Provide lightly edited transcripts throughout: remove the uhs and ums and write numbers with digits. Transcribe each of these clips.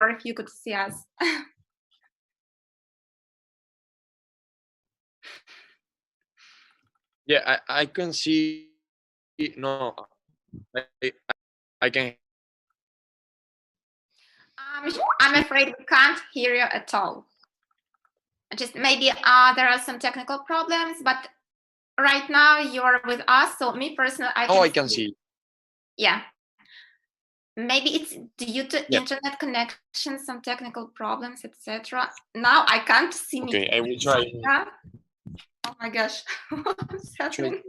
if you could see us. Yeah, I can see. No, I can. I'm afraid we can't hear you at all. Just maybe there are some technical problems, but right now you're with us. So me personally, I can see. Yeah. Maybe it's due to internet connection, some technical problems, etc. Now I can't see me. Okay, I will try. Oh my gosh, what's happening?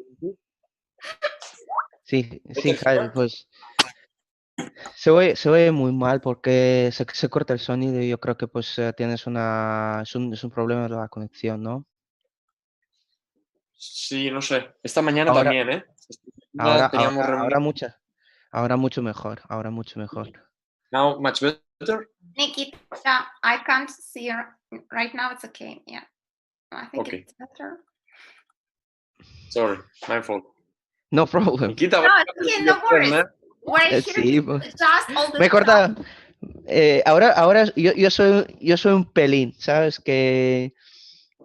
Sí, Jaime, pues se oye muy mal porque se corta el sonido y yo creo que pues tienes es un problema de la conexión, ¿no? Sí, no sé. Esta mañana Ahora, también, ¿eh? Ahora mucho mejor, Now much better? Nikita, I can't see you. Right now it's okay, yeah. I think it's better. Sorry, my fault. No problem. Nikita, no worries. We're here just all the me corta. Ahora yo soy un pelín, ¿sabes? Que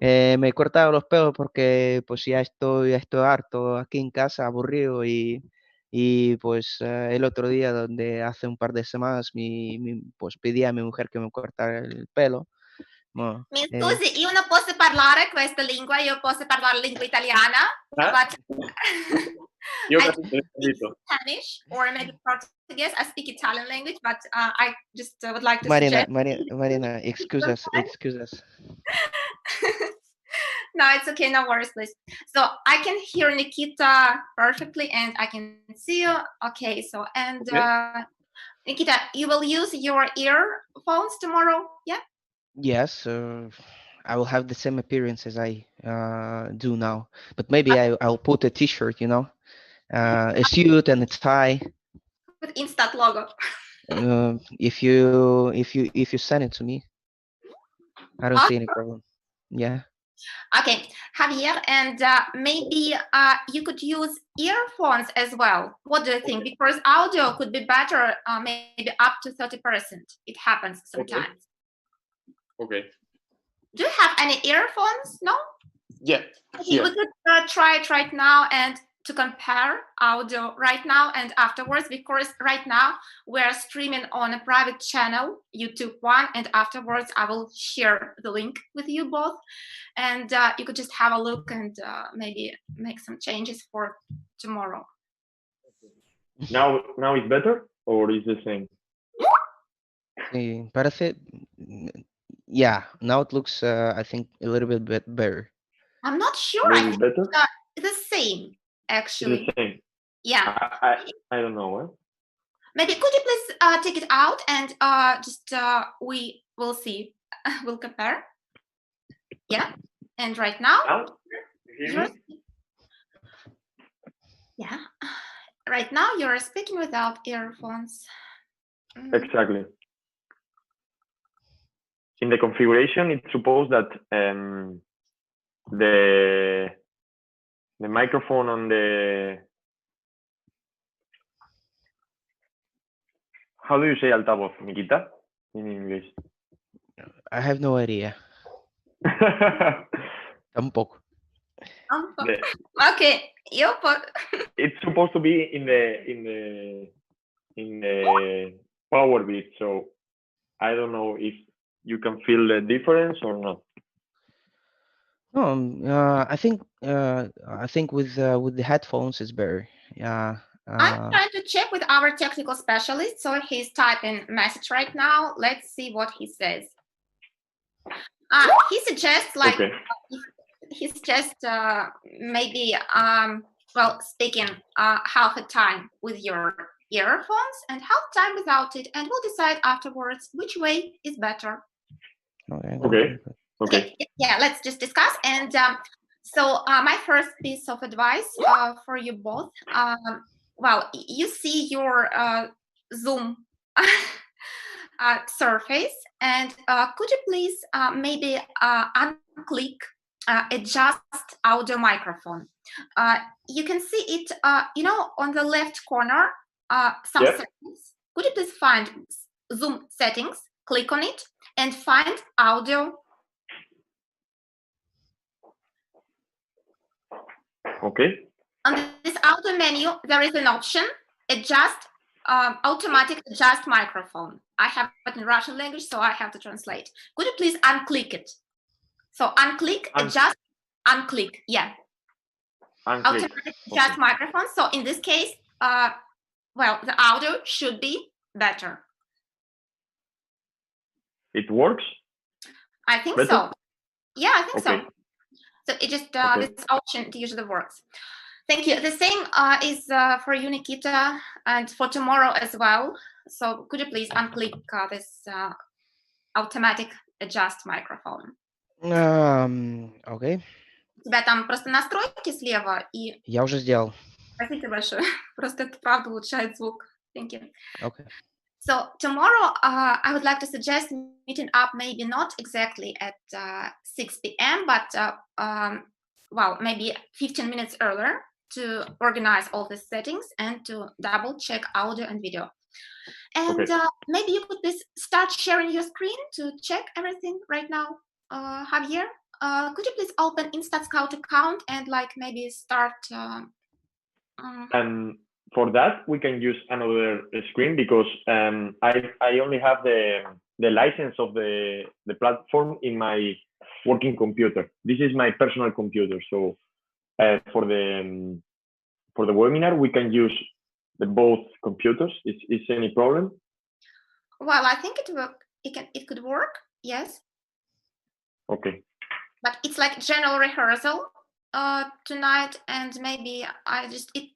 me he cortado los pelos porque pues ya estoy harto aquí en casa, aburrido y pues el otro día, donde hace un par de semanas, pues pedí a mi mujer que me cortara el pelo. No, mi scusi, io non posso parlare questa lingua, io posso parlare lingua italiana, but io I speak Spanish or maybe Portuguese. I speak Italian language, but I just would like to suggest... Marina, excuse us. No, it's okay, no worries, please. So I can hear Nikita perfectly and I can see you. Okay, so and Nikita, you will use your earphones tomorrow, yeah? Yes, I will have the same appearance as I do now, but maybe I'll put a t-shirt, a suit and a tie. With Instat logo. If you send it to me, I don't see any problem. Yeah. Okay, Javier, and maybe you could use earphones as well. What do you think? Because audio could be better, maybe up to 30%. It happens sometimes. Okay. Do you have any earphones? No? Yeah. We could try it right now and to compare audio right now and afterwards, because right now we're streaming on a private channel, YouTube one, and afterwards I will share the link with you both, and you could just have a look and maybe make some changes for tomorrow. Now it's better or is the same? Parece, yeah, now it looks I think a little bit better. I'm not sure. I think it's the same. Actually, it's the same. Yeah, I don't know. Eh? Maybe could you please take it out and just we will see, we'll compare. Yeah, and right now, yeah, right now you're speaking without earphones. Exactly. In the configuration, it's supposed that the microphone on the, how do you say altavoz, Nikita, in English? I have no idea. Tampoco. Okay, it's supposed to be in the power bit, so I don't know if you can feel the difference or not. No, I think with the headphones it's better. Yeah. I'm trying to check with our technical specialist, so he's typing message right now. Let's see what he says. He suggests like he suggests maybe well, speaking half a time with your earphones and half time without it, and we'll decide afterwards which way is better. Okay. Yeah, let's just discuss. And so my first piece of advice for you both. Well, you see your Zoom surface, and could you please maybe unclick adjust audio microphone? You can see it, on the left corner, some settings. Could you please find Zoom settings click on it and find audio. Okay. On this audio menu, there is an option, adjust, automatic adjust microphone. I have it in Russian language, so I have to translate. Could you please unclick it? So unclick, adjust, unclick, yeah. Unclick. Automatic adjust Okay. microphone. So in this case, well, the audio should be better. It works? I think Better? so. Yeah, I think Okay. so. So it just, Okay. this option usually works. Thank you. The same is for you, Nikita, and for tomorrow as well. So could you please unclick this automatic adjust microphone? Окей, У тебя там просто настройки слева и... я уже сделал. Спасибо большое. Просто это правда улучшает звук. Thank you. Okay. So tomorrow, I would like to suggest meeting up, maybe not exactly at 6 p.m., but well, maybe 15 minutes earlier to organize all the settings and to double check audio and video. And Okay. maybe you could please start sharing your screen to check everything right now. Javier, could you please open InstaScout account and like maybe start... And for that, we can use another screen because I only have the license of the platform in my working computer. This is my personal computer. So for the webinar, we can use both computers. Is any problem? Well, I think it could work. Yes. Okay. But it's like general rehearsal tonight, and maybe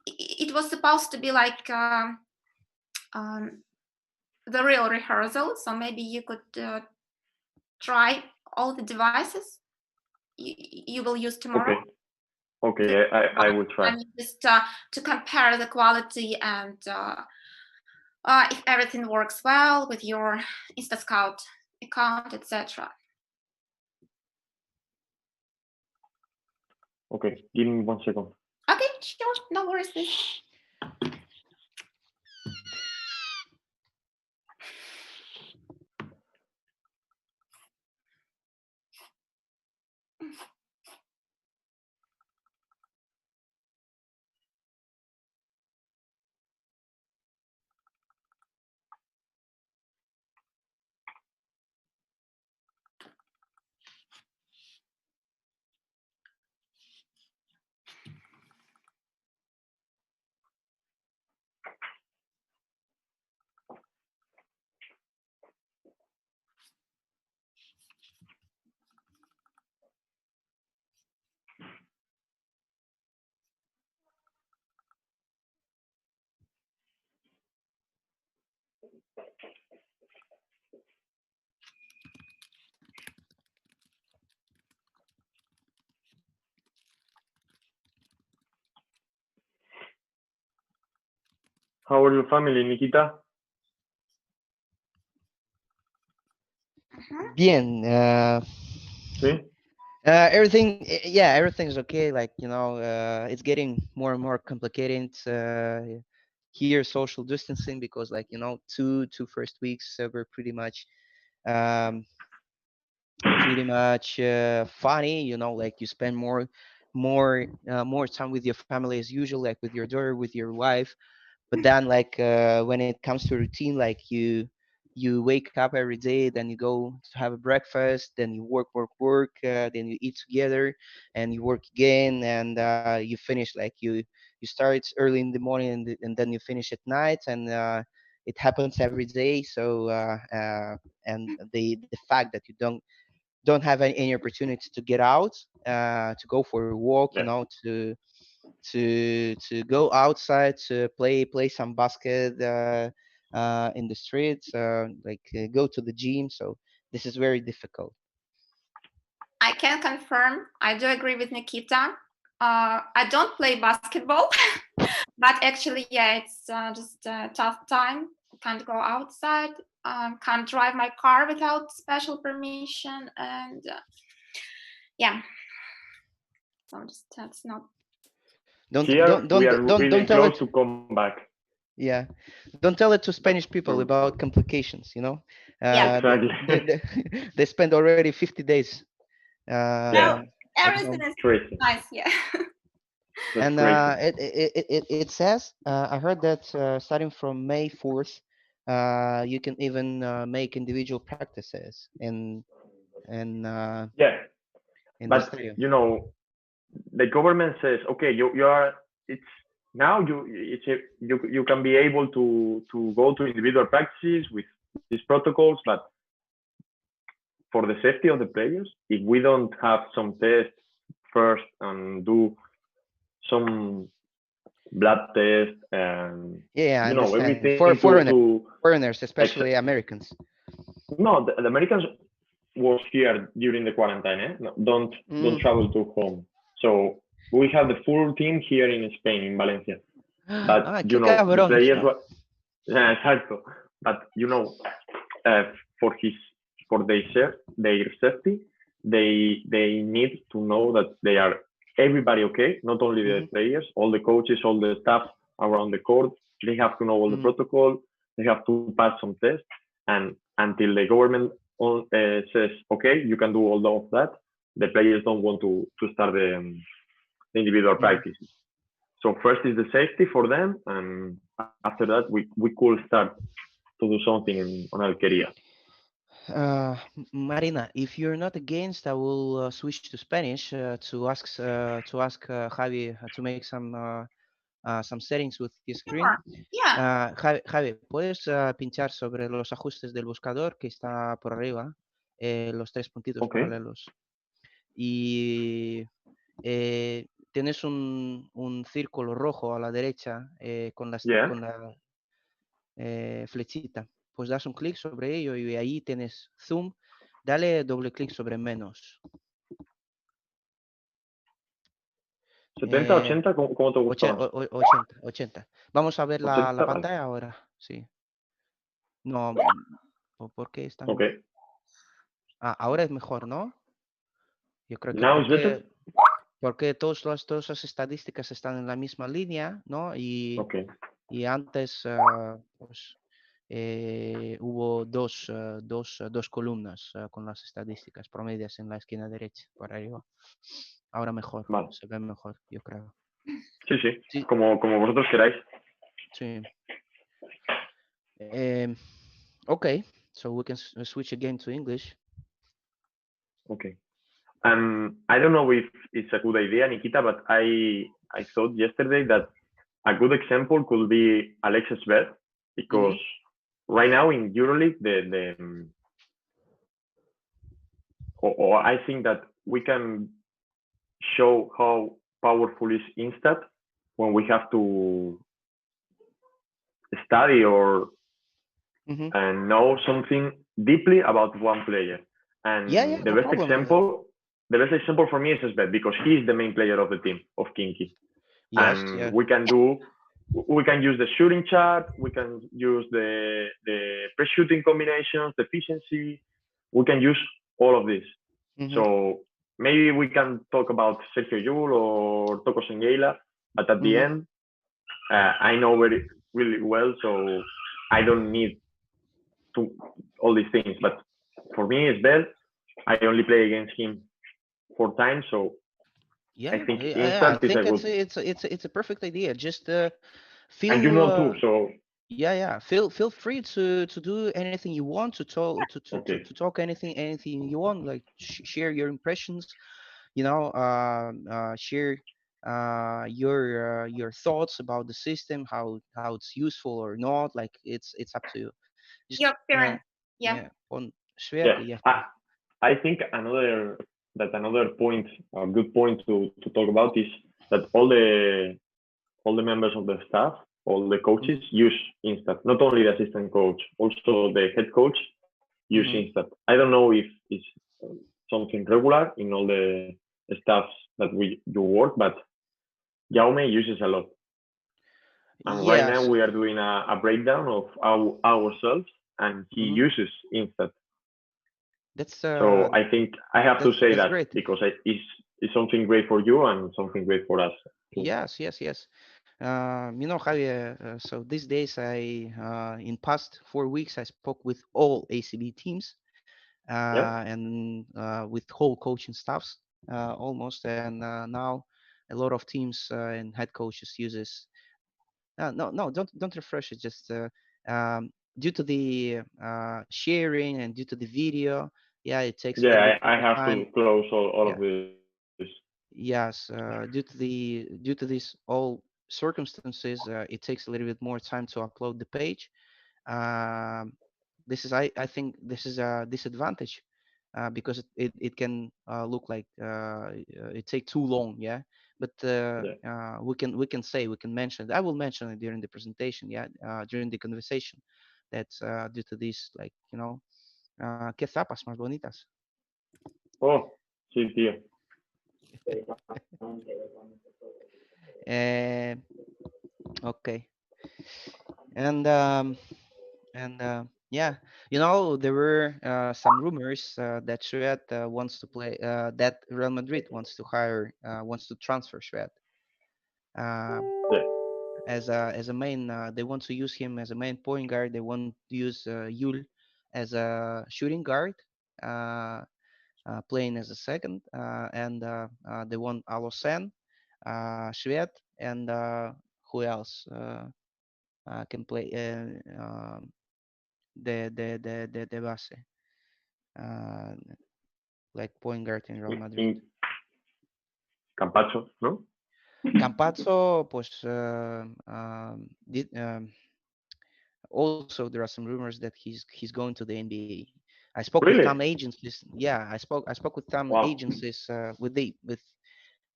it was supposed to be like the real rehearsal. So maybe you could try all the devices you will use tomorrow. Okay. I will try. And just to compare the quality and if everything works well with your InstaScout account, etc. Okay, give me 1 second. Okay, sure, no worries, please. How are your family, Nikita? Bien. Sí? Everything, yeah, everything's okay. Like, you know, it's getting more and more complicated here, social distancing, because like, you know, two first weeks were pretty much funny, you know, like you spend more time with your family as usual, like with your daughter, with your wife. But then like when it comes to routine, like you wake up every day, then you go to have a breakfast, then you work, then you eat together, and you work again, and you finish, like you start early in the morning, and then you finish at night, and it happens every day. So and the fact that you don't have any opportunity to get out, to go for a walk, you Yeah. know, to go outside to play some basket in the streets, go to the gym. So this is very difficult. I can confirm, I do agree with Nikita. I don't play basketball, but actually, yeah, it's just a tough time. Can't go outside, can't drive my car without special permission, and yeah, so just that's not. Don't Here we are really tell close it. to come back. Yeah, don't tell it to Spanish people about complications. You know, Yeah. They, Exactly. they spent already 50 days. Well, at everything home. is Crazy. nice. Yeah. That's And crazy. it says, I heard that starting from May 4th, you can even make individual practices Yeah, in the but stadium. you know, the government says, okay, you are. It's now you can be able to go to individual practices with these protocols, but for the safety of the players, if we don't have some tests first and do some blood test and Yeah, I understand. everything For to foreigners, ex- especially Americans. no, the Americans was here during the quarantine. No, don't Mm. travel to home. So we have the full team here in Spain, in Valencia. But Ah, qué the cabrón. players were yeah, exacto. But uh, for his for their safety, they need to know that they are everybody okay, not only the Mhm, players, all the coaches, all the staff around the court. They have to know all the mhm. protocol. They have to pass some tests, and until the government says okay, you can do all of that, the players don't want to start the individual Mhm. practices. So first is the safety for them, and after that we could start to do something on Alqueria. Marina, if you're not against, I will switch to Spanish to ask Javi to make some settings with your screen. Sure. Yeah. Javi, ¿puedes pinchar sobre los ajustes del buscador que está por arriba? Los tres puntitos Okay. paralelos. Y tienes un círculo rojo a la derecha Yeah. con la flechita. Pues das un clic sobre ello y ahí tienes zoom. Dale doble clic sobre menos. 70, 80, ¿cómo te gusta más? 80. Vamos a ver la 80, vale. pantalla ahora. Sí. No, ¿por qué están? Okay. Ahora es mejor, ¿no? Yo creo que Now it's better? porque todas las estadísticas están en la misma línea, ¿no? Okay. Y antes, pues, hubo dos columnas con las estadísticas promedias en la esquina derecha, por arriba. Ahora mejor, Vale. se ve mejor, yo creo. Sí. Sí, Como vosotros queráis. sí. Okay, so we can switch again to English. Okay. I don't know if it's a good idea, Nikita, but I thought yesterday that a good example could be Alexis Bet, because right now in EuroLeague, or I think that we can show how powerful is Instat when we have to study or and know something deeply about one player. And Yeah, the no best problem. example for me is Svet, because he's the main player of the team of Kinky. Yes, And yeah. we can use the shooting chart, we can use the pre-shooting combinations, the efficiency, we can use all of this. So maybe we can talk about Sergio Yul or Toko Sengeila, but at the end, I know really well, so I don't need to all these things. But for me, it's bad. I only play against him 4 times, so Yeah, I think I Instat is a think good. it's a perfect idea. Just feel And you know too, so yeah. Feel free to do anything you want, to talk okay. to talk anything you want. Like share your impressions, share your thoughts about the system, how it's useful or not. Like it's up to you. Just Your experience. Yeah. on share Yeah, y ya. I think another point, a good point to talk about is that all the members of the staff, all the coaches use Instat. Not only the assistant coach, also the head coach use Instat. I don't know if it's something regular in all the staffs that we do work, but Jaume uses a lot. And right now we are doing a breakdown of ourselves, and he uses Instat. So I think I have to say that great. because it's something great for you and something great for us too. Yes. Javier, so these days in past 4 weeks, I spoke with all ACB teams Yeah. and with whole coaching staffs almost, and now a lot of teams and head coaches uses. No, don't refresh it. Just due to the sharing and due to the video, yeah, it takes a little bit Yeah, I more have to time. close all Yeah. of this. Yes, due to these all circumstances, it takes a little bit more time to upload the page. Um, this is I think this is a disadvantage because it can look like it take too long, yeah. But Yeah. we can mention. I will mention it during the presentation, yeah, during the conversation. That due to this, like ¿qué zapas más bonitas? Oh, sí, tío. Uh, okay, and yeah, there were some rumors that Shred wants to play, that Real Madrid wants to transfer Shred uh, Yeah. as a main. They want to use him as a main point guard. They want to use Yul as a shooting guard, uh, playing as a second, and they want Alosan, Shred, and who else can play the base. uh, like point guard in Real Madrid. In Campacho, ¿no? Campazzo, pues, also there are some rumors that he's going to the NBA. I spoke with some Really? agencies. Yeah, I spoke with some Wow. agencies with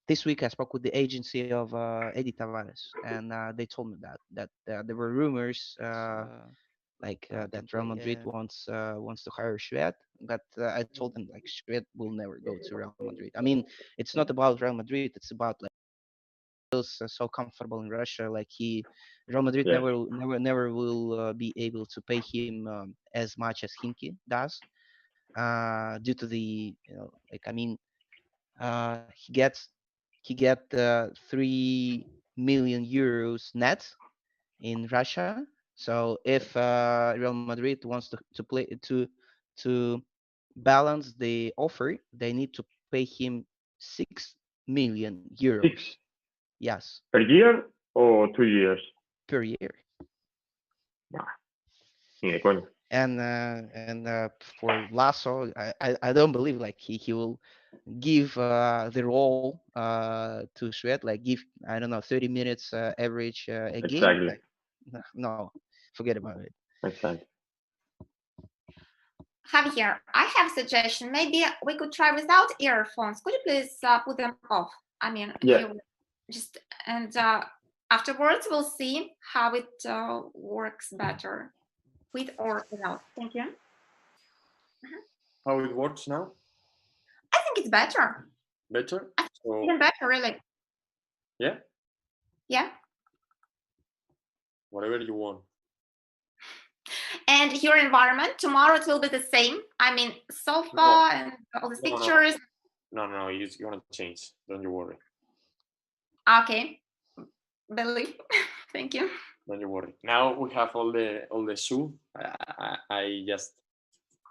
this week. I spoke with the agency of Eddie Tavares, and they told me that there were rumors that Real Madrid wants to hire Shved, but I told them like Shved will never go to Real Madrid. I mean, it's not about Real Madrid. It's about like feels so comfortable in Russia. Like Real Madrid Yeah. never will be able to pay him as much as Hinkie does, due to the like I mean he get 3 million euros net in Russia. So if Real Madrid wants to balance the offer, they need to pay him 6 million Six euros. Yes, per year or 2 years? per year. Nah, ni de coña. And for Lasso, I don't believe like he will give the role to Shved, like give, I don't know, 30 minutes average a game. Exactly. Like no, forget about it. Exactly. Javier, I have a suggestion. Maybe we could try without earphones. Could you please put them off? I mean, Yeah. you just and afterwards we'll see how it works better with or without. Thank you. How it works now? I think it's better. Better? So Even better, really. yeah, Yeah. whatever you want. And your environment tomorrow it will be the same. I mean, sofa and all these No. pictures. No, you're gonna change. Don't you worry. Okay. Believe. Thank you. Don't you worry. Now we have all the zoo. I just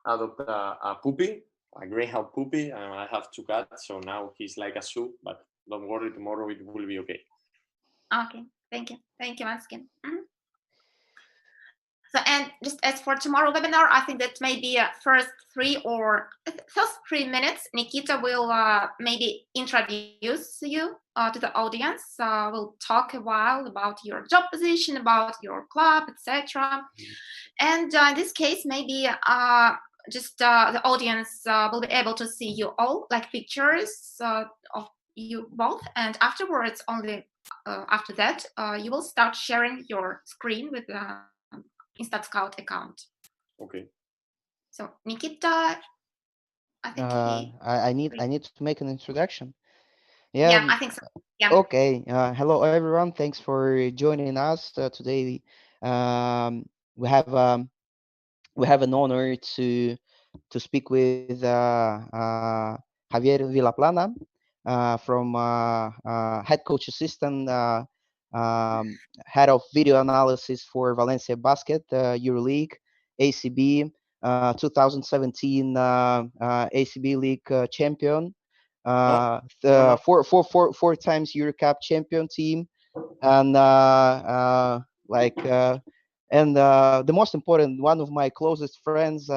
adopted a puppy, a greyhound puppy, and I have 2 cats. So now he's like a zoo. But don't worry, tomorrow it will be okay. Okay. Thank you. Thank you once again. So, and just as for tomorrow webinar, I think that maybe first 3 minutes, Nikita will maybe introduce you to the audience. We'll talk a while about your job position, about your club, etc. And in this case, maybe just the audience will be able to see you all, like pictures of you both. And afterwards, only after that, you will start sharing your screen with Instat Scout account. Okay. So Nikita, I think I need to make an introduction. yeah, I think so. Yeah. Okay. Hello, everyone. Thanks for joining us today. We have an honor to speak with Javier Villaplana from head coach assistant head of video analysis for Valencia Basket, EuroLeague, ACB, 2017 ACB League champion, four times EuroCup champion team, and the most important, one of my closest friends,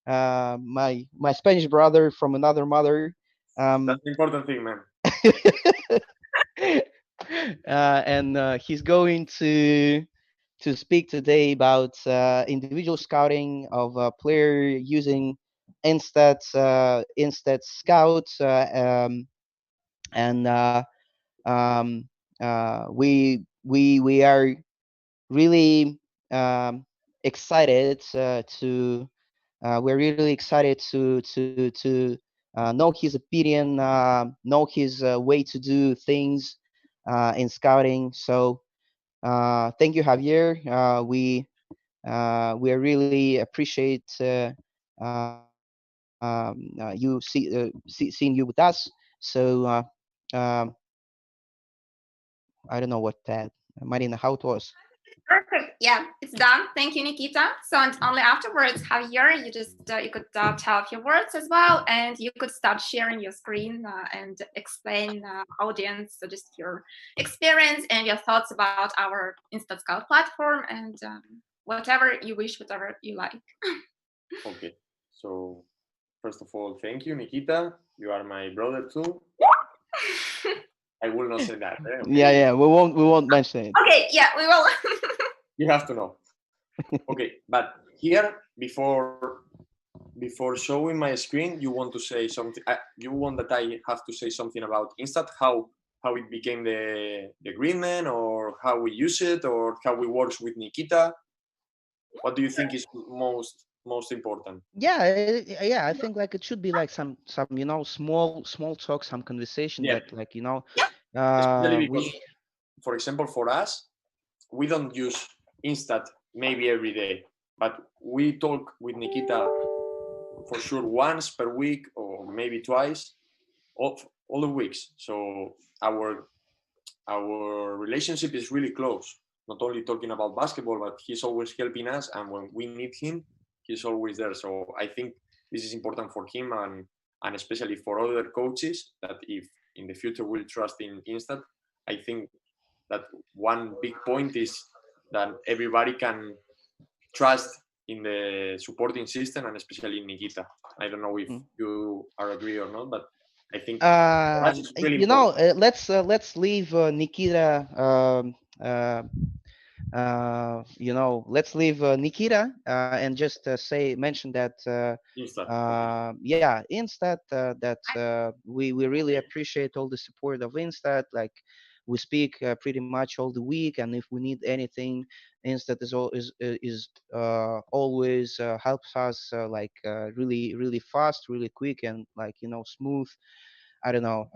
my Spanish brother from another mother. That's the important thing, man. And he's going to speak today about individual scouting of a player using Instat Scout, and um, we are really excited we're really excited to know his opinion, know his way to do things in scouting. So thank you, Javier. We really appreciate seeing you with us. So um, I don't know what that, Marina, how it was. Perfect. Yeah, it's done. Thank you, Nikita. So, and only afterwards, Javier, you could tell a few words as well, and you could start sharing your screen and explain audience just your experience and your thoughts about our Instat Scout platform and whatever you wish, whatever you like. Okay. So first of all, thank you, Nikita. You are my brother too. I will not say that. Eh? Okay. Yeah, we won't mention it. Okay, yeah, we will. You have to know. Okay, but here before showing my screen, you want to say something. You want that I have to say something about Instat, how it became the agreement, or how we use it, or how we work with Nikita. What do you think is most important? Yeah, I think like it should be like some small talk, some conversation that like Especially because, we for example, for us, we don't use Instat maybe every day, but we talk with Nikita for sure once per week or maybe twice, all the weeks. So our relationship is really close. Not only talking about basketball, but he's always helping us, and when we need him, he's always there. So I think this is important for him, and especially for other coaches, that if in the future will trust in Instat. I think that one big point is that everybody can trust in the supporting system, and especially in Nikita. I don't know if you are agree or not, but I think that's really important. let's leave Nikita let's leave Nikita and just mention that Instat, that we really appreciate all the support of Instat. Like we speak pretty much all the week, and if we need anything, Instat is always helps us really fast, really quick, and smooth. I don't know.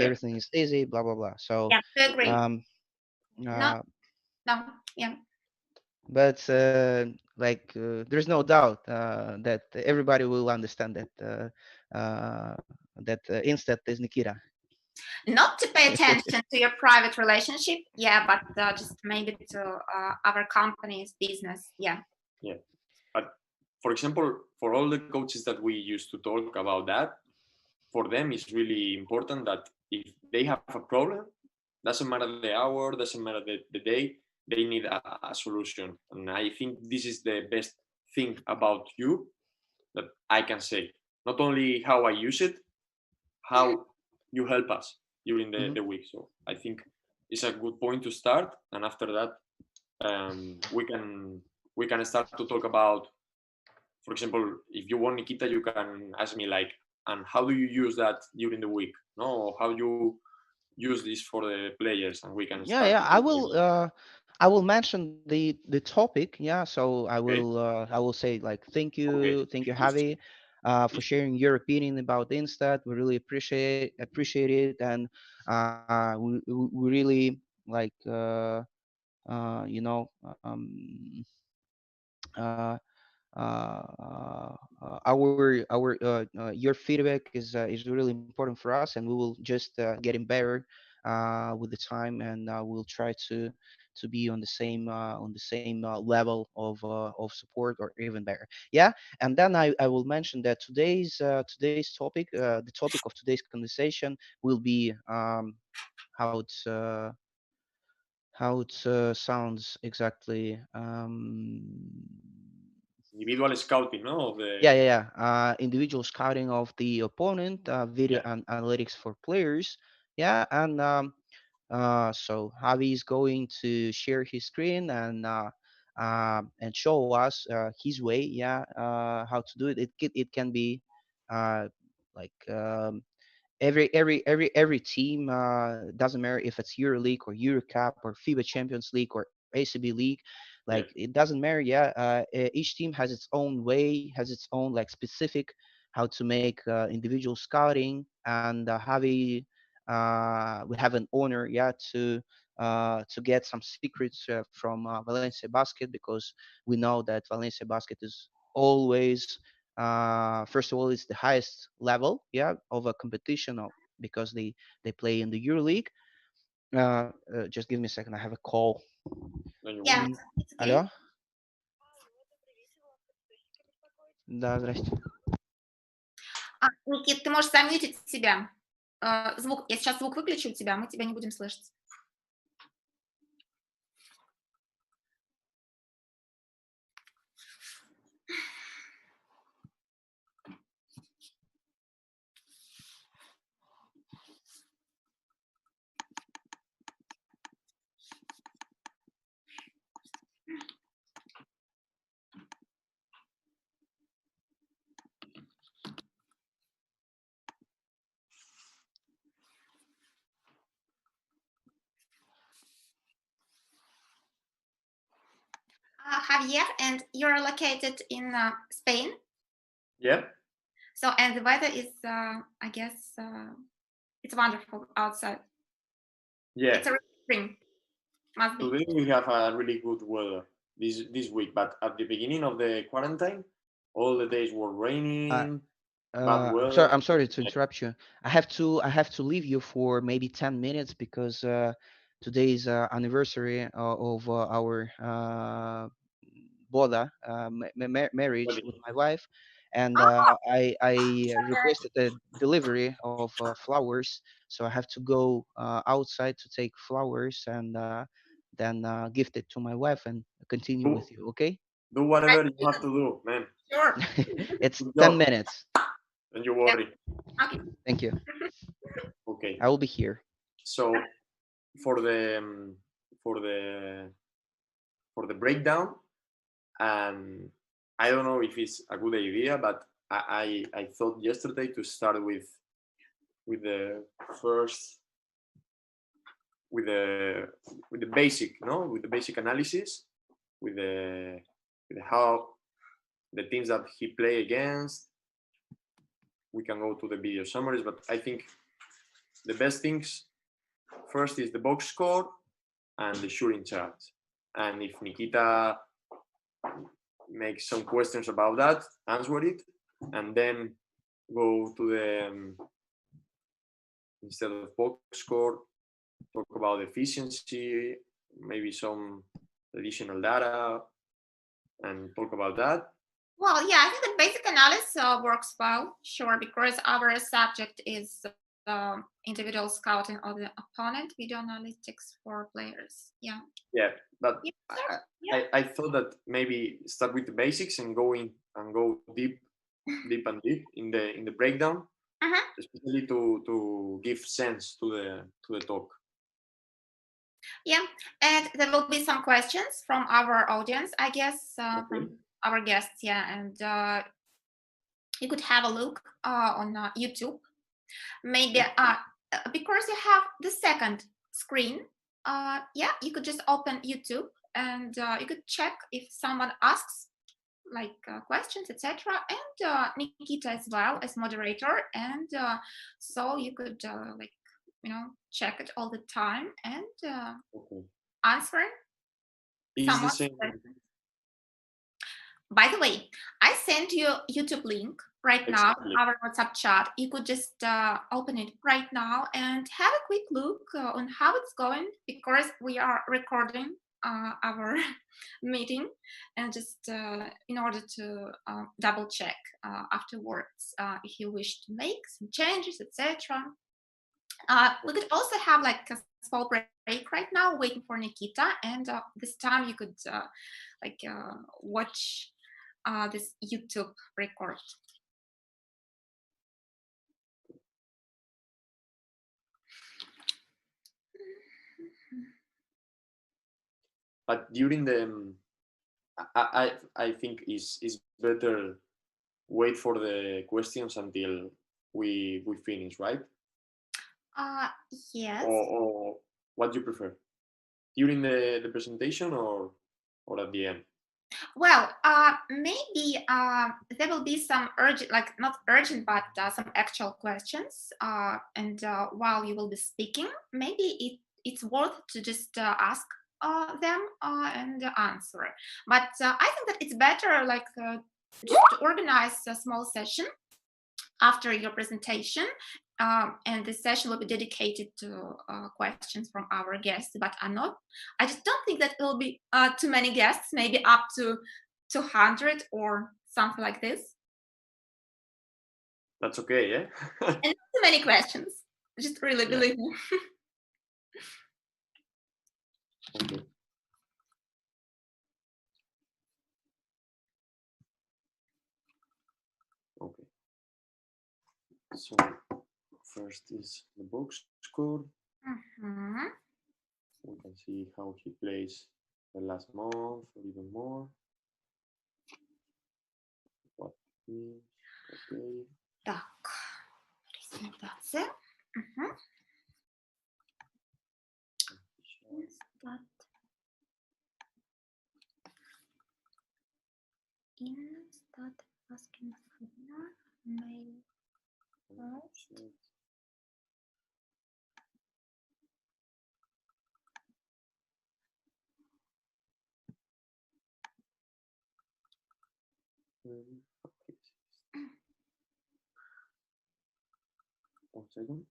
Everything is easy, blah blah blah. So yeah, I agree. Uh, no, yeah. But there's no doubt that everybody will understand that Instat is Nikita. Not to pay attention to your private relationship, yeah, but just maybe to our company's business, yeah. Yeah, but for example, for all the coaches that we used to talk about that, for them it's really important that if they have a problem, doesn't matter the hour, doesn't matter the day, they need a solution. And I think this is the best thing about you that I can say. Not only how I use it, how you help us during the week. So I think it's a good point to start. And after that, we can start to talk about, for example, if you want Nikita, you can ask me like, and how do you use that during the week? No, how you use this for the players, and we can start. I will mention the topic. Yeah, so I will say like thank you, Javi, for sharing your opinion about Instat. We really appreciate it, and we really like you know uh, our your feedback is really important for us, and we will just getting better with the time, and we'll try to be on the same level of support or even better. Yeah, and then I will mention that today's topic, the topic of today's conversation will be how it sounds exactly. Individual scouting, no? Of the Yeah. Individual scouting of the opponent, video yeah, and analytics for players. Yeah, and so Javi is going to share his screen and show us his way. Yeah, how to do it. It can be uh, like every team, doesn't matter if it's EuroLeague or EuroCup or FIBA Champions League or ACB League, yeah. like it doesn't matter. Yeah, each team has its own way, has its own like specific how to make individual scouting, and we have an honor, yeah, to get some secrets from Valencia Basket, because we know that Valencia Basket is always, first of all, it's the highest level, yeah, of a competition because they play in the EuroLeague. Just give me a second, I have a call. Don't you Yeah, worry. it's okay. Алло? Да, здрасте. Никит, ты можешь замьютить себя. Звук, я сейчас звук выключу у тебя, мы тебя не будем слышать. Javier, and you're located in Spain. Yeah, So, and the weather is, I guess, it's wonderful outside. yeah. It's a spring, must be. Today we have a really good weather this week, but at the beginning of the quarantine, all the days were raining, bad weather. I'm sorry to interrupt you. I have to leave you for maybe 10 minutes because today is anniversary of our boda, marriage Wedding. with my wife, and Oh, I sure. requested the delivery of flowers, so I have to go outside to take flowers and then gift it to my wife and continue with you. Okay? Do whatever you have to do, man. Sure. It's Good 10 job. minutes. Don't you worry. Okay. Thank you. Okay. I will be here. So for the for the for the breakdown, and I don't know if it's a good idea, but I thought yesterday to start with the first with the basic, no, with the basic analysis, with the how the teams that he play against. We can go to the video summaries, but I think the best things first is the box score and the shooting chart. And if Nikita makes some questions about that, answer it, and then go to the instead of box score, talk about efficiency, maybe some additional data, and talk about that. Well, yeah, I think the basic analysis works well, sure, because our subject is individual scouting of the opponent, video analytics for players. Yeah. Yeah, but Yeah, sure. Yeah. I thought that maybe start with the basics and go deep in the breakdown, especially to give sense to the talk. Yeah, and there will be some questions from our audience, I guess, from our guests. Yeah, and you could have a look on YouTube. Maybe because you have the second screen, yeah, you could just open YouTube and you could check if someone asks like questions, etc. And Nikita as well as moderator, and so you could like check it all the time and answer someone's questions. By the way, I sent you YouTube link right now, Exactly. our WhatsApp chat. You could just open it right now and have a quick look on how it's going, because we are recording our meeting, and just in order to double check afterwards if you wish to make some changes, etc. We could also have like a small break right now, waiting for Nikita, and this time you could watch this YouTube record. But during the, I think is better wait for the questions until we finish, right? Yes. Or what do you prefer? During the presentation or at the end? Well, maybe there will be some urgent, like not urgent, but some actual questions. And while you will be speaking, maybe it's worth to just ask them and answer. But I think that it's better, like just to organize a small session after your presentation. And this session will be dedicated to questions from our guests, but I just don't think that it will be too many guests, maybe up to 200 or something like this. That's okay, yeah? And not too many questions, just really believe me. Okay. Okay. So first is the box score. Mm-hmm. We can see how he plays the last month or even more. What is okay. Так, презентация. Mm-hmm. Start asking for mail first. Okay. 1 second.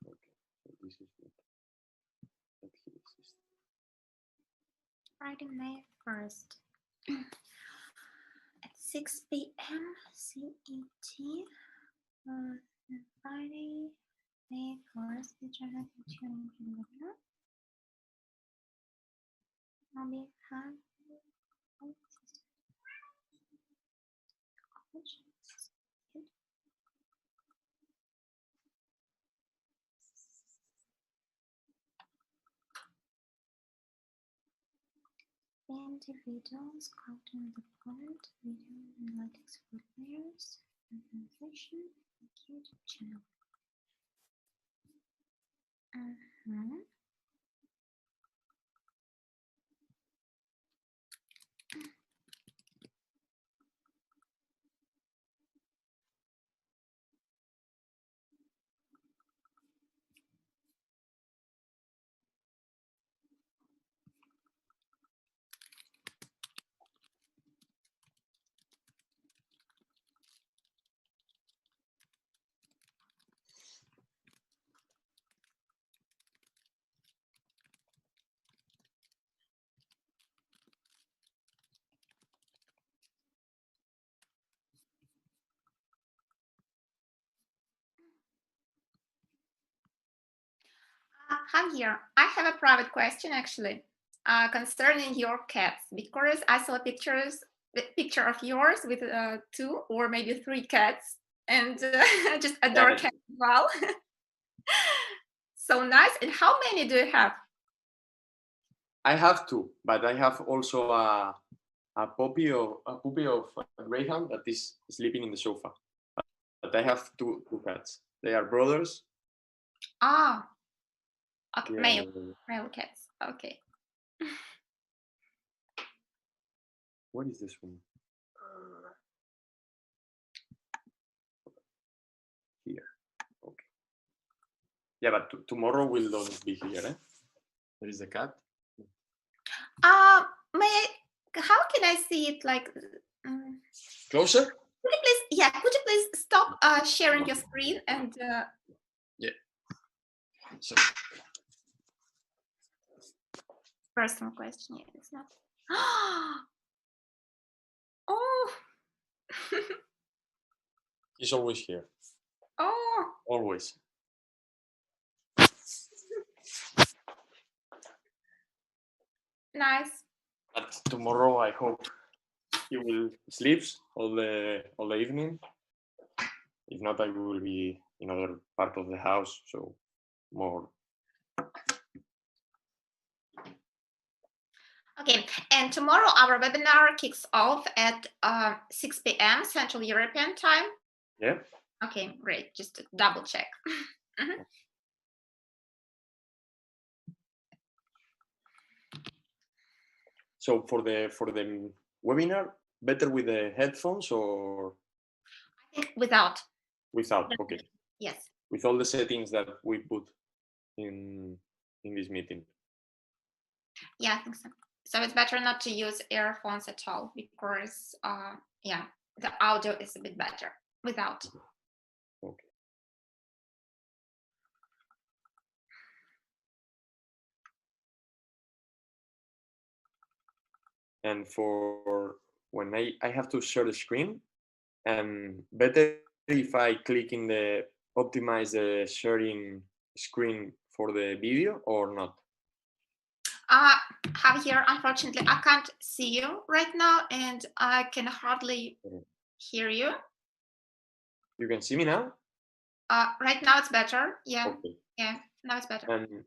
Okay, so this is what he is. Friday, May 1st at 6 p.m. CET. Friday, May 1st, the China tuning webinar. I'll be having individuals, content deployment, video analytics for players, and translation, YouTube channel. Javier, I have a private question actually concerning your cats, because I saw picture of yours with 2 or maybe 3 cats, and just adore cats as well. So nice. And how many do you have? I have 2, but I have also a puppy of a greyhound that is sleeping in the sofa. But I have two cats. They are brothers. Ah, okay, Yeah. male cats. Okay. What is this one? Here. Okay. Yeah, but tomorrow will not be here. Eh? There is the cat. May I? How can I see it? Like, Closer. could you please? Yeah, could you please stop sharing your screen and? Yeah. So. Personal question. Yeah, it's not. Oh. He's always here. Oh. Always. Nice. But tomorrow I hope he will sleep all the evening. If not, I will be in other part of the house, so more. Okay, and tomorrow our webinar kicks off at 6 p.m. Central European time. Yeah. Okay, great. Just to double check. Mm-hmm. So for the webinar, better with the headphones or I think without. without? Okay. Yes. With all the settings that we put in this meeting. Yeah, I think so. So it's better not to use earphones at all because yeah, the audio is a bit better without. Okay. And for when I have to share the screen, better if I click in the optimize the sharing screen for the video or not? Javier, unfortunately, I can't see you right now and I can hardly hear you. You can see me now? Right now it's better. Yeah. Okay. Yeah, now it's better. And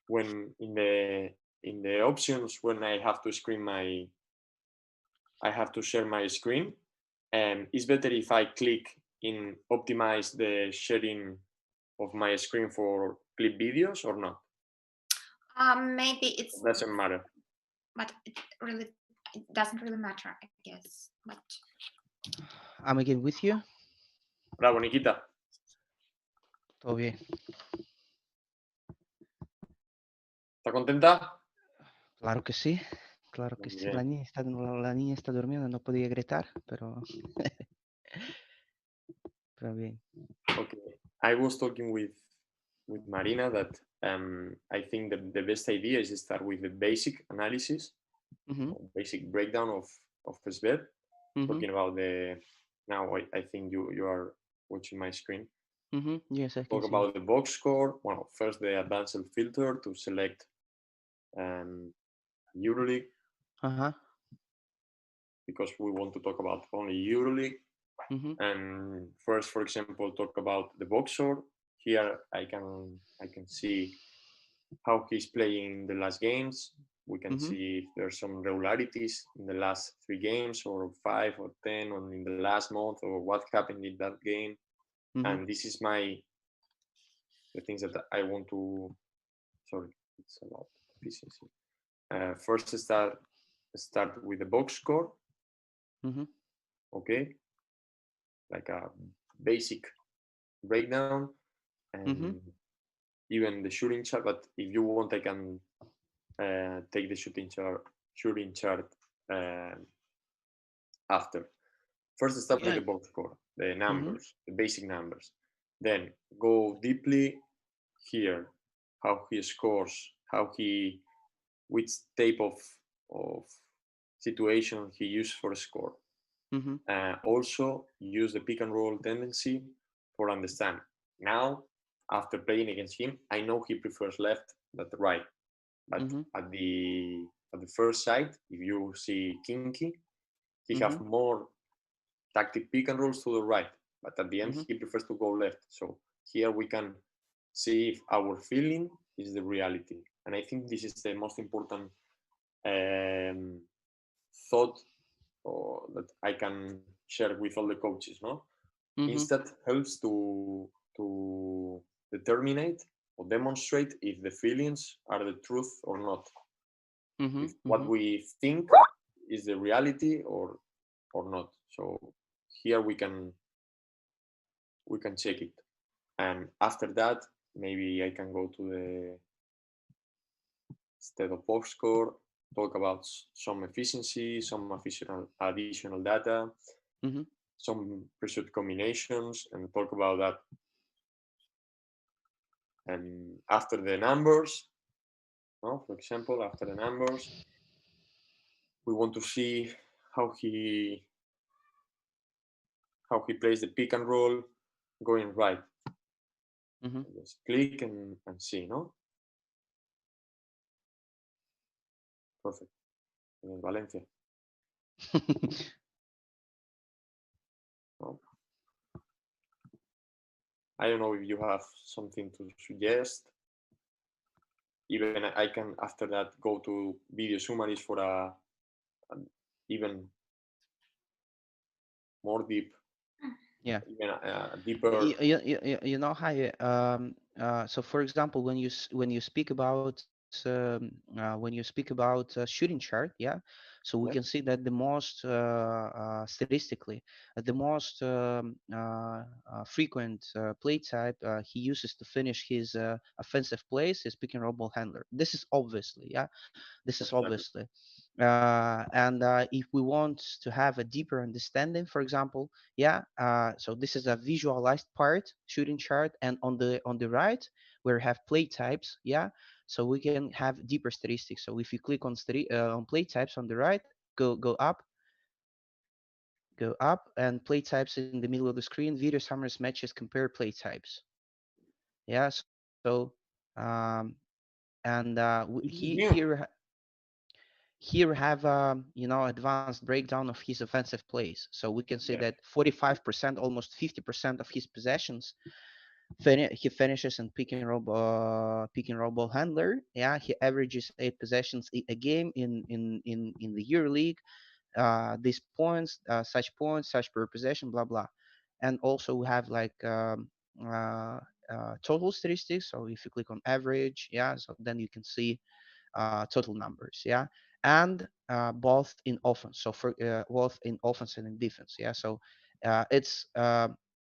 when in the options, when I have to I have to share my screen, it's better if I click in optimize the sharing of my screen for clip videos or not? Maybe it Doesn't matter. But it doesn't really matter, I guess. But I'm again with you. Bravo, Nikita. Todo bien. ¿Está contenta? Claro que sí. Claro que Muy sí. bien. La niña está durmiendo, no podía gritar, pero pero bien. Okay. I was talking with Marina that I think the best idea is to start with the basic analysis, basic breakdown of SVED, talking about the, now I think you are watching my screen. Yes, I can Talk see. about the box score. Well, first the advanced filter to select EuroLeague, because we want to talk about only EuroLeague. And first, for example, talk about the box score. Here I can see how he's playing the last games. We can see if there's some regularities in the last 3 games or 5 or 10 or in the last month or what happened in that game. And this is the things that I want to, sorry, it's about efficiency. First start with the box score. Okay. Like a basic breakdown and even the shooting chart, but if you want I can take the shooting chart after. First start with the box score, the numbers, the basic numbers, then go deeply here, how he scores, which type of situation he used for a score. Also use the pick and roll tendency for understand. Now, after playing against him, I know he prefers left than the right. But at the first sight, if you see Kinky, he have more tactic pick and rolls to the right. But at the end, he prefers to go left. So here we can see if our feeling is the reality. And I think this is the most important thought that I can share with all the coaches, no? Instead helps to determine or demonstrate if the feelings are the truth or not. If what we think is the reality or not. So here we can check it, and after that maybe I can go to the box score, talk about some efficiency, some additional data, some preset combinations, and talk about that. And after the numbers, for example, after the numbers, we want to see how he plays the pick and roll going right. Just click and see, no? Perfect. Valencia. No. I don't know if you have something to suggest. Even I can, after that, go to video summaries for an even more deep. Yeah. Even deeper. You know how so for example, when you speak about shooting chart, yeah, so we can see that the most statistically the most frequent play type he uses to finish his offensive plays is pick and roll ball handler. This is obviously, yeah, this is obviously. And if we want to have a deeper understanding, for example, yeah, so this is a visualized part, shooting chart, and on the right we have play types, yeah, so we can have deeper statistics. So if you click on play types on the right, go up, and play types in the middle of the screen, video summaries, matches, compare play types, yeah. So and here we have advanced breakdown of his offensive plays. So we can see that 45%, almost 50% of his possessions he finishes in pick and roll ball handler. Yeah, he averages 8 possessions a game in the Euro League. These points, such per possession, blah blah. And also we have like uh, total statistics. So if you click on average, yeah, so then you can see total numbers, yeah, and both in offense. So for both in offense and in defense, yeah. So it's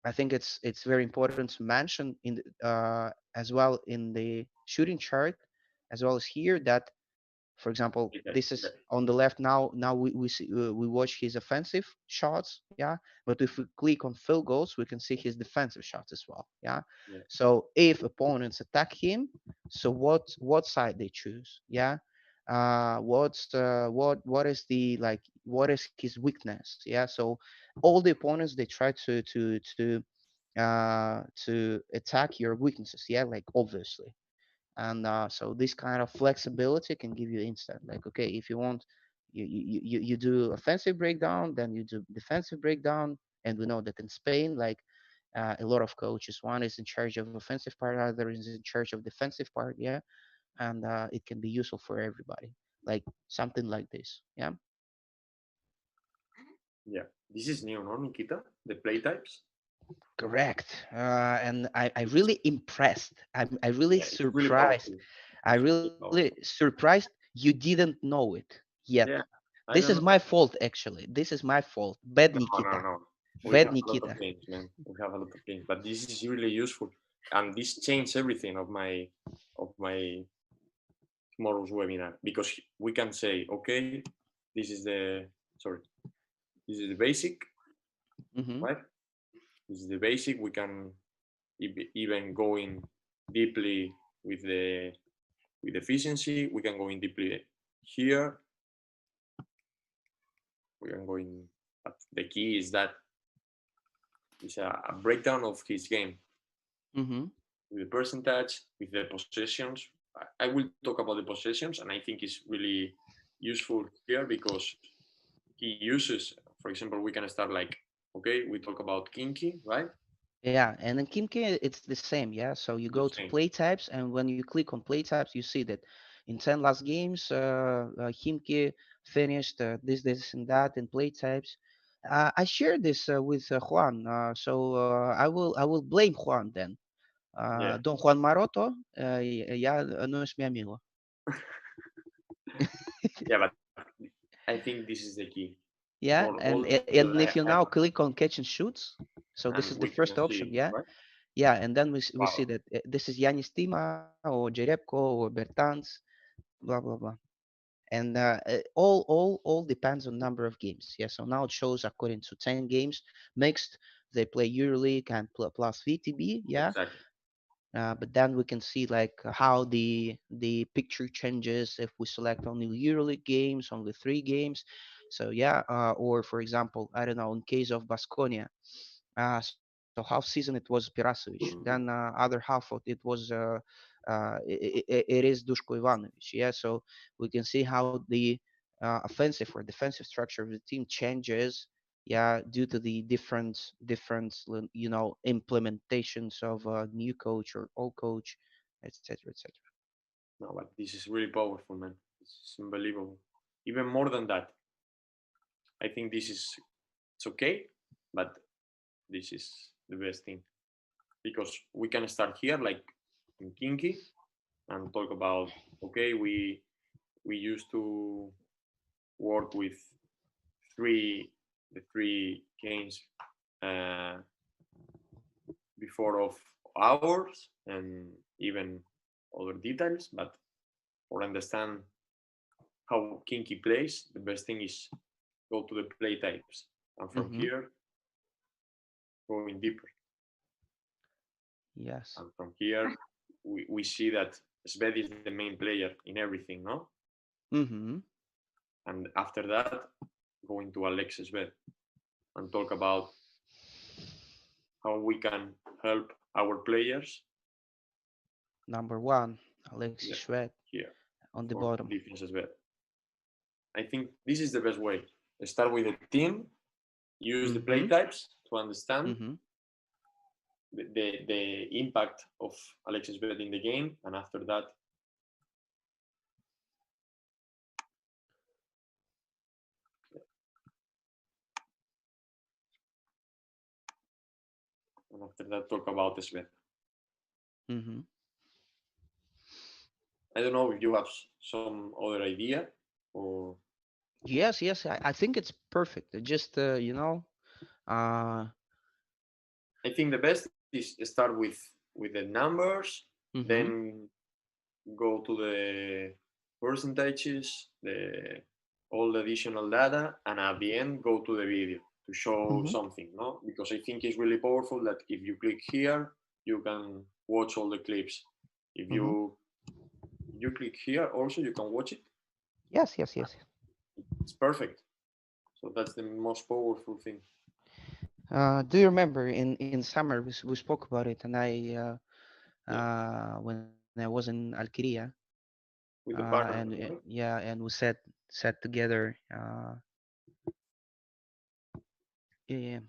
I think it's very important to mention as well in the shooting chart, as well as here, that for example, this is on the left now. Now we see, we watch his offensive shots, yeah. But if we click on field goals, we can see his defensive shots as well, yeah. So if opponents attack him, so what side they choose, yeah. What is the like what is his weakness, yeah. So all the opponents, they try to attack your weaknesses, yeah, like obviously. And so this kind of flexibility can give you instant, like, okay, if you want, you do offensive breakdown, then you do defensive breakdown. And we know that in Spain, like a lot of coaches, one is in charge of offensive part, other is in charge of defensive part, yeah. And it can be useful for everybody, like something like this, yeah. Yeah, this is new, no, Nikita? The play types. Correct. And I really impressed. I really surprised. I really surprised you didn't know it yet. Yeah, This is my fault, actually. This is my fault. Bad Nikita. No. We Bad have a lot Nikita. of games, man. We have a lot of games, but this is really useful, and this changed everything of my tomorrow's webinar, because we can say, okay, this is the basic, right? This is the basic. We can even go in deeply with efficiency. We can go in deeply here. We can go in, but the key is that it's a breakdown of his game with the percentage, with the possessions. I will talk about the possessions, and I think it's really useful here because he uses, for example, we can start like, okay, we talk about Kinky, right? Yeah, and in Kimke it's the same, yeah. So you go to play types, and when you click on play types, you see that in 10 last games, Kimke finished this and that in play types. I share this with Juan, so I will blame Juan then. Yeah, Don Juan Maroto, ya no es mi amigo. yeah, but I think this is the key. Yeah, For and all the people and if you I now click on catch and shoots, so this and is the we first can option. see, Yeah, right? yeah, and then we see Wow. that this is Yanis Tima or Jerebko or Bertans, blah blah blah. And all depends on number of games. Yeah, so now it shows according to 10 games mixed. They play EuroLeague and plus VTB. Yeah, Exactly. but then we can see like how the picture changes if we select only EuroLeague games, only 3 games. So yeah, or for example, I don't know, in case of Baskonia, so half season it was Pirasovic, then other half of it was it is Dushko Ivanovic. Yeah, so we can see how the offensive or defensive structure of the team changes, yeah, due to the implementations of a new coach or old coach, etc., etc. No, but this is really powerful, man. This is unbelievable. Even more than that, I think this is it's okay, but this is the best thing because we can start here like in Kinky and talk about okay, we used to work with the three games uh, before of hours and even other details, but for understand how Kinky plays, the best thing is go to the play types and from Mm-hmm. here going deeper. Yes. And from here we see that Sved is the main player in everything, no? Mm-hmm. And after that, going to Alex Sved and talk about how we can help our players. Number one, Alexis Yeah, Shved here on the for bottom. defense Sved. I think this is the best way. Start with the team, use the play Mm-hmm. types to understand Mm-hmm. the impact of Alexis Sved in the game, and after that, talk about the Sved. Mm-hmm. I don't know if you have some other idea or Yes, yes, I think it's perfect. Just uh, I think the best is start with the numbers, mm-hmm. then go to the percentages, the all the additional data, and at the end go to the video to show Mm-hmm. something, no? Because I think it's really powerful that if you click here, you can watch all the clips. If Mm-hmm. you click here, also you can watch it. Yes, yes, yes. It's perfect. So that's the most powerful thing Do you remember in summer we spoke about it, and yeah, when I was in Alqueria, with the and partner, right? yeah, and we sat together. Yeah.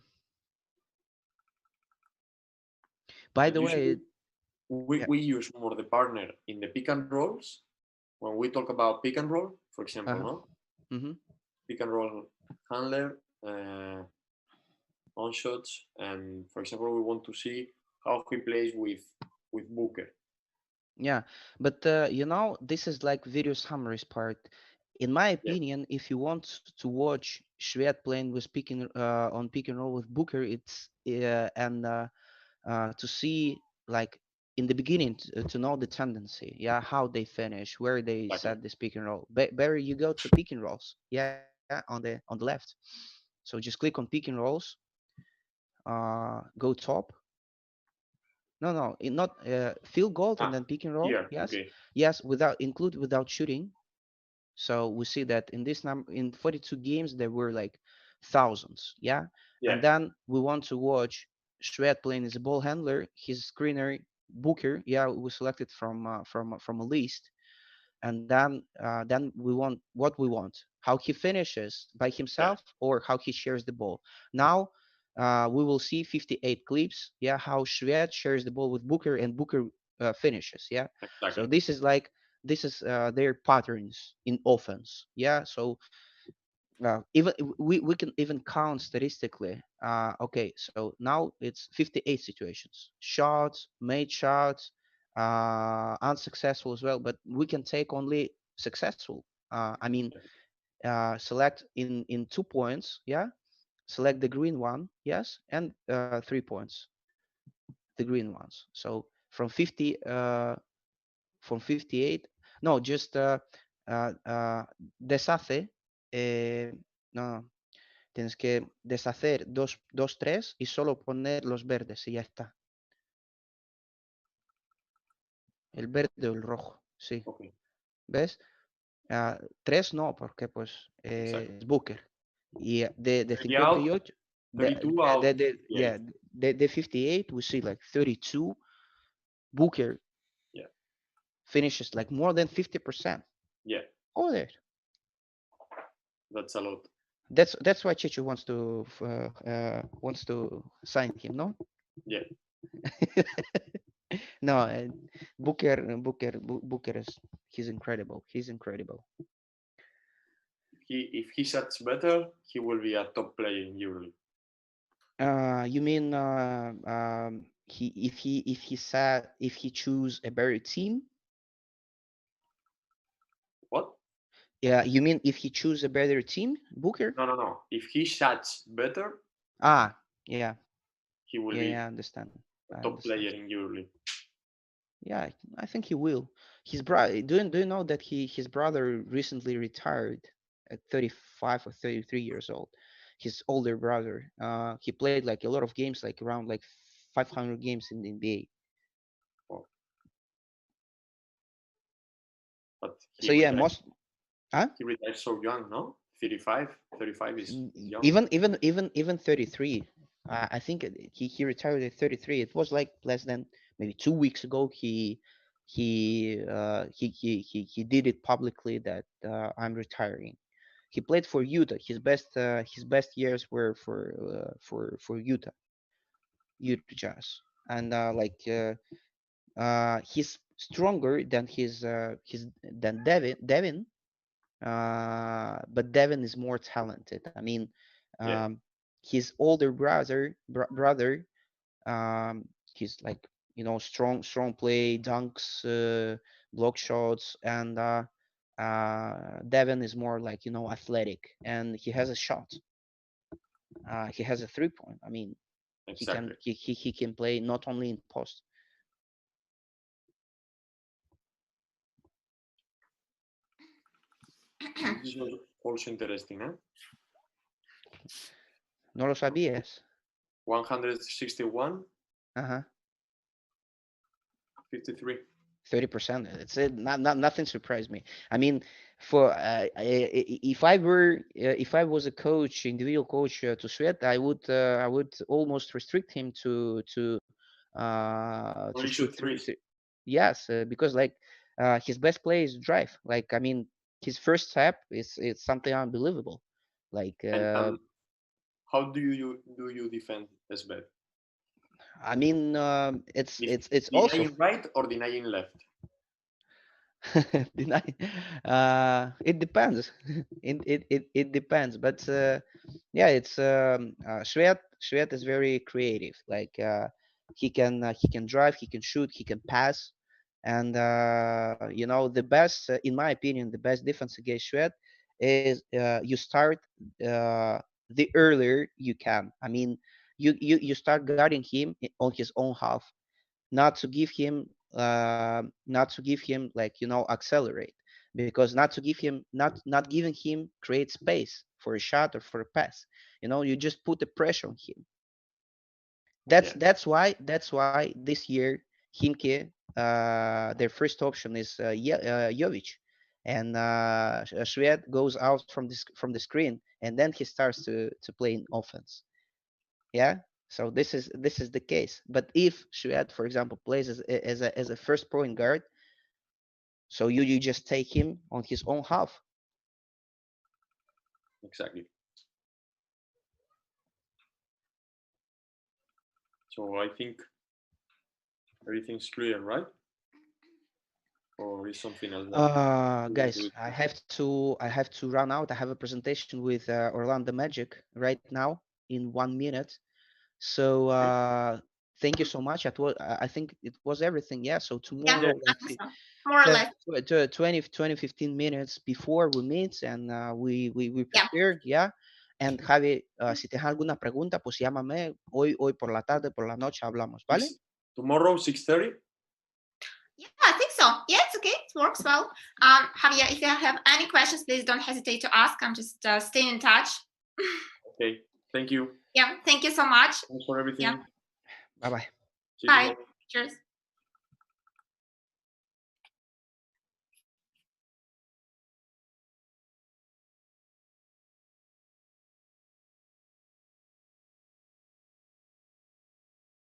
By But the way, usually we use more the partner in the pick and rolls when we talk about pick and roll, for example, uh, no? mm-hmm. Pick and roll handler, on shots, and for example, we want to see how he plays with Booker. Yeah, but this is like video summaries part. In my Yeah, opinion, if you want to watch Shved playing with on pick and roll with Booker, it's and to see like in the beginning to know the tendency, yeah, how they finish, where they exactly. set this pick and roll. Better you go to pick and rolls, yeah, on the left. So just click on pick and rolls, go top. No, no, not field goal and Ah, then pick and roll. here, Yes, okay. yes, without shooting. So we see that in this number in 42 games there were like thousands, yeah. Yeah, And then we want to watch Shred playing as a ball handler, his screener Booker, yeah, we selected from a list, and then we want what we want, how he finishes by yeah, himself or how he shares the ball. Now we will see 58 clips, yeah, how Shved shares the ball with Booker and Booker finishes, yeah. So exactly. this is their patterns in offense, yeah. So Even we can even count statistically. Okay, so now it's 58 situations, shots, made shots, unsuccessful as well, but we can take only successful. I mean, select in 2 points, yeah, select the green one, yes, and 3 points, the green ones. So from 50, from 58, no, just deshace, no, tienes que deshacer dos, tres y solo poner los verdes y ya está. El verde o el rojo, sí. Okay. ¿Ves? Tres no, porque pues es Booker. Y de 58, 32 out. yeah, the 58, we see like 32. Booker finishes like more than 50%. Yeah. Oh, there. That's a lot. That's why Chicho wants to sign him, no? Yeah. No, Booker is he's incredible. He's incredible. If he shoots better, he will be a top player in EuroLeague. You mean if he choose a better team? What? Yeah, you mean if he choose a better team, Booker? No. If he shoots better, yeah, he will yeah, be I understand. a top player in EuroLeague. Yeah, I think he will. His brother, do you know that his brother recently retired at 35 or 33 years old? His older brother. He played like a lot of games, like around like 500 games in the NBA. Oh. But So yeah, he retired so young, no? 35 is young. Even 33. I think he retired at 33. It was like less than maybe 2 weeks ago. He did it publicly that I'm retiring. He played for Utah. His best years were for Utah Jazz, and he's stronger than his than Devin, but Devin is more talented. I mean, his older brother, he's like strong play, dunks, block shots, and Devin is more like athletic, and he has a shot. He has a 3-point. I mean, exactly. he can play not only in post. This is also interesting, huh? No lo sabías. 161. 53. 30%. It's nothing surprised me. I mean, for if I was a coach, individual coach to Svet, I would almost restrict him to shoot three. Yes, because like his best play is drive. Like I mean, his first step is something unbelievable. Like how do you defend Svet? I mean, it's also denying right or denying left. It depends. It depends, but yeah, it's Shwed is very creative. Like he can drive, he can shoot, he can pass, and the best, in my opinion, the best defense against Shwed is you start the earlier you can. I mean, you start guarding him on his own half, not to give him like accelerate, because not giving him create space for a shot or for a pass. You just put the pressure on him. That's why this year Himke, their first option is Jovic, and Shved goes out from the screen, and then he starts to play in offense. Yeah, so this is the case. But if Shwed, for example, plays as a first point guard, so you just take him on his own half. Exactly. So I think everything's clear, right? or is something else? that you Guys, do? I have to run out. I have a presentation with Orlando Magic right now in 1 minute. So thank you so much. I think it was everything. Yeah. So Yeah, tomorrow, I think so. More or less. 20, 15 minutes before we meet and we Yeah. prepare. Yeah. And Javi, si tienes alguna pregunta, pues llámame hoy por la tarde, por la noche hablamos, ¿vale? Tomorrow, 6:30? Yeah, I think so. Yeah, it's okay. It works well. Javier, if you have any questions, please don't hesitate to ask. I'm just staying in touch. Okay, thank you. Yeah, thank you so much. Thanks for everything. Yeah. Bye bye. See you Bye. tomorrow. Cheers.